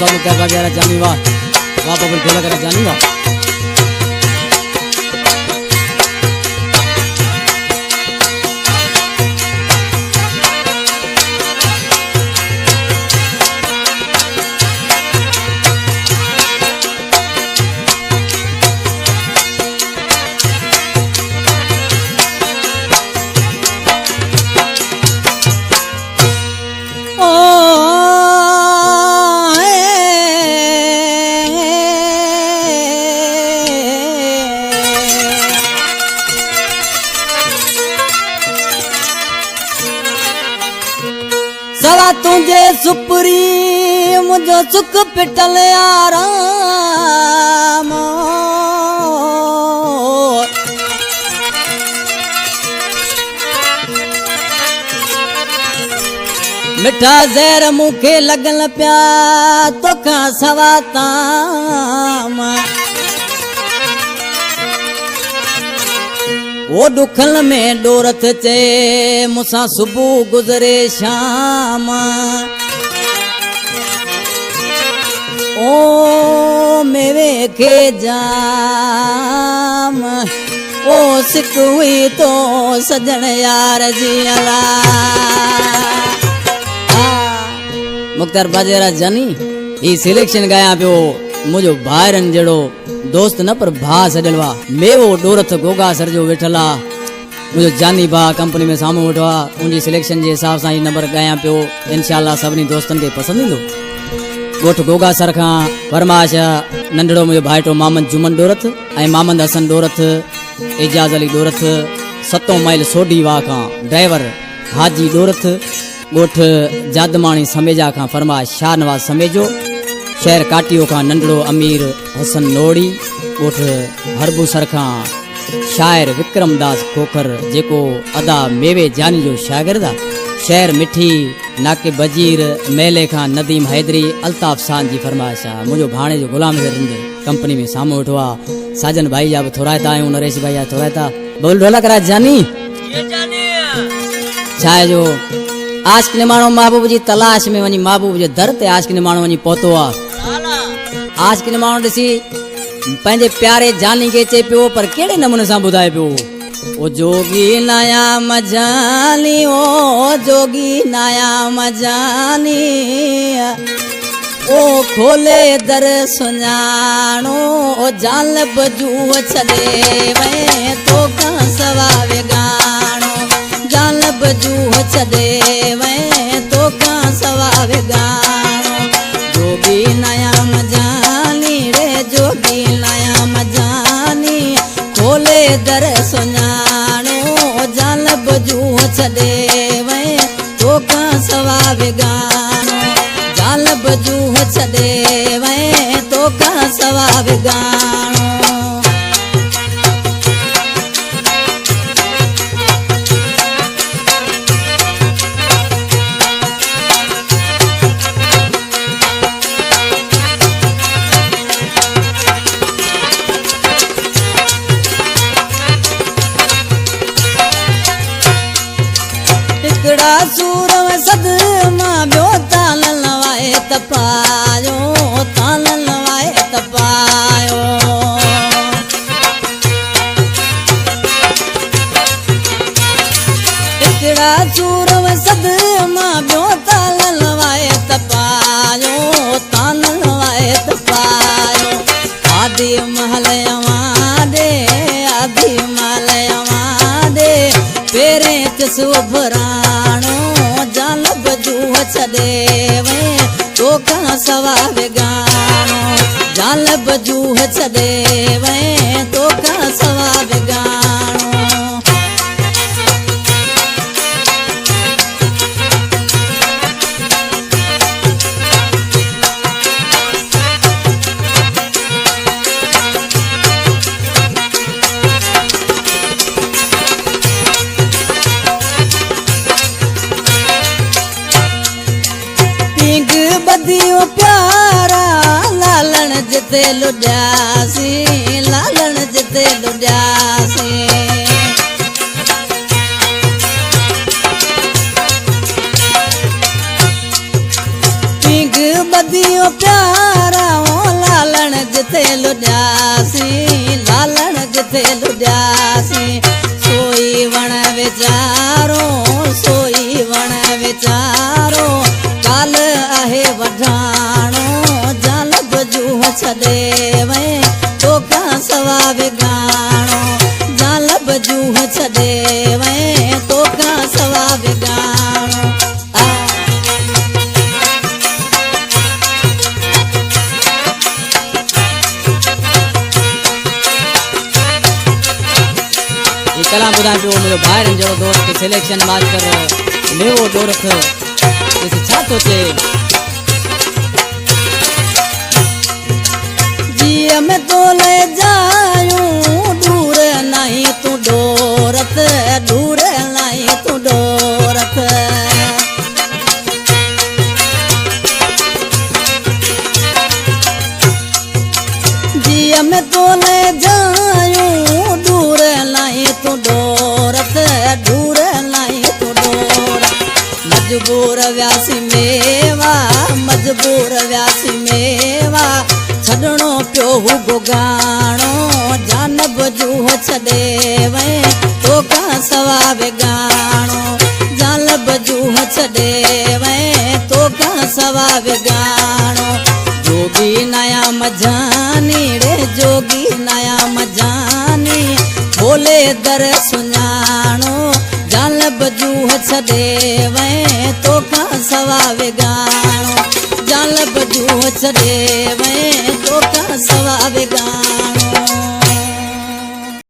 वाह मुक्तार वगैरह जानी वाह वाह बबल खेला कर जानी वाह सवा तुझे सुप्री मुझो सुख पिटल आराम मिठा ज़हर मुखे लगन प्या तोखा सवा ताम वो दुखल में डोरथ चे मुसा सुबह गुजरे शाम ओ मेवे के जाम ओ सिक हुई तो सजन यार जी अला मुख्तार बाजेरा जानी ई सिलेक्शन गाया पियो मुझो भाइरन जड़ो दोस्त न पर भा सजलवा मेवो डोरथ गोगा सर जो वेठला मुझो जानी भा कंपनी में सामू उठवा उनकी सिलेक्शन के हिसाब से नंबर गाया पियो इंशाल्लाह सभी दोस्तन के पसंद इंदो गोठ गोगा सर का फरमाश नंढड़ो मुझो भाइटो मामन जुमन डोरथ ऐं मामन हसन डोरथ एजाज अली डोरथ 7 माइल सोडी वाह का ड्राइवर हाजी डोरथ गोठ जादमाणी समेजा का फरमाश शाहनवाज समेजो शहर काटियो का नंढड़ो अमीर हसन नोड़ी गोठ हरबू सरखा शायर विक्रम दास खोखर जेको अदा मेवे जानी जो शागिर्दा शहर मिठी नाके बजीर मेले खां नदीम हैदरी अल्ताफ खान जी फरमाइश मुझो भाणे जो गुलाम रिंद कंपनी में सामू उठवा साजन भाई जा थोराता आयो नरेश भाई जा थोराता बोल ढोला करा जानी छाए जो आशिक ने मानो महबूब जी तलाश में वनी महबूब जे दर ते आशिक ने मानो वनी पहुतो आ आशिक ने मानो दिसी पंहिंजे प्यारे जानी के चे पियो पर केड़े नमूने सां बुधाए पियो ओ जोगी नया मजानी ओ जोगी नया मजानी ओ खोले दर सुञाणो ओ जाल बजू छदे वे तो का सवावे गाणो जाल बजू छदे वे तो का सवावे गाणो जोगी नया मजानी रे जोगी नया मजानी खोले दर सुञाणो जाल बजू छदे वे तो का सवावे गाणो जाल बजू छदे वे तो का सवावे गाणो सूर में सद मां ब्यो ताल लवाए तपायो ताल लवाए तपायो टिकड़ा सूर में सद मां ब्यो ताल लवाए तपायो ताल लवाए तपायो आदि महल दे आदि महल दे पेरे तिसो भराणो जाल बजू छदे वे तो का सवावे गाणो जाल बजू छदे वे तो का सवावे गाणो बदियो प्यारा लालन जिते लुड्यासी लालन जिते लुड्यासी पिंग बदियो प्यारा किथे लुड्यासी लालण किथे लुड्यासी सोई वण विचारो सोई वण विचारो काल आहे वढाणो जालब जूह छॾे वए तोखा सवा विगाणो जालब जूह छॾे वए तोखा सवा विगाणो कला बुधाए पियो मुंहिंजो भाइरनि जहिड़ो दोस्त सिलेक्शन मास्टर मेवो डोरथ ॾिस छा थो चए जीअ में तो ले जायूं दूर नहीं तू डोरथ दूर नहीं तू डोरथ जीअ में तो ले जायूं दूर नहीं तू डोरथ दूर नहीं तू डोरथ मजबूर व्यासी मेवा मजबूर व्यासी मेवा छॾणो पियो हू गोगाणो जानब जूह छॾे वए तोखा सवा विगाणो जानब जूह छॾे वए तोखा सवा विगाणो जोगी नया मजानी रे जोगी नया मजानी बोले दर सुञाणो जालब जूह छॾे वए तोखा सवा विगाणो जालब जूह छॾे वए तोखा सवा विगाणो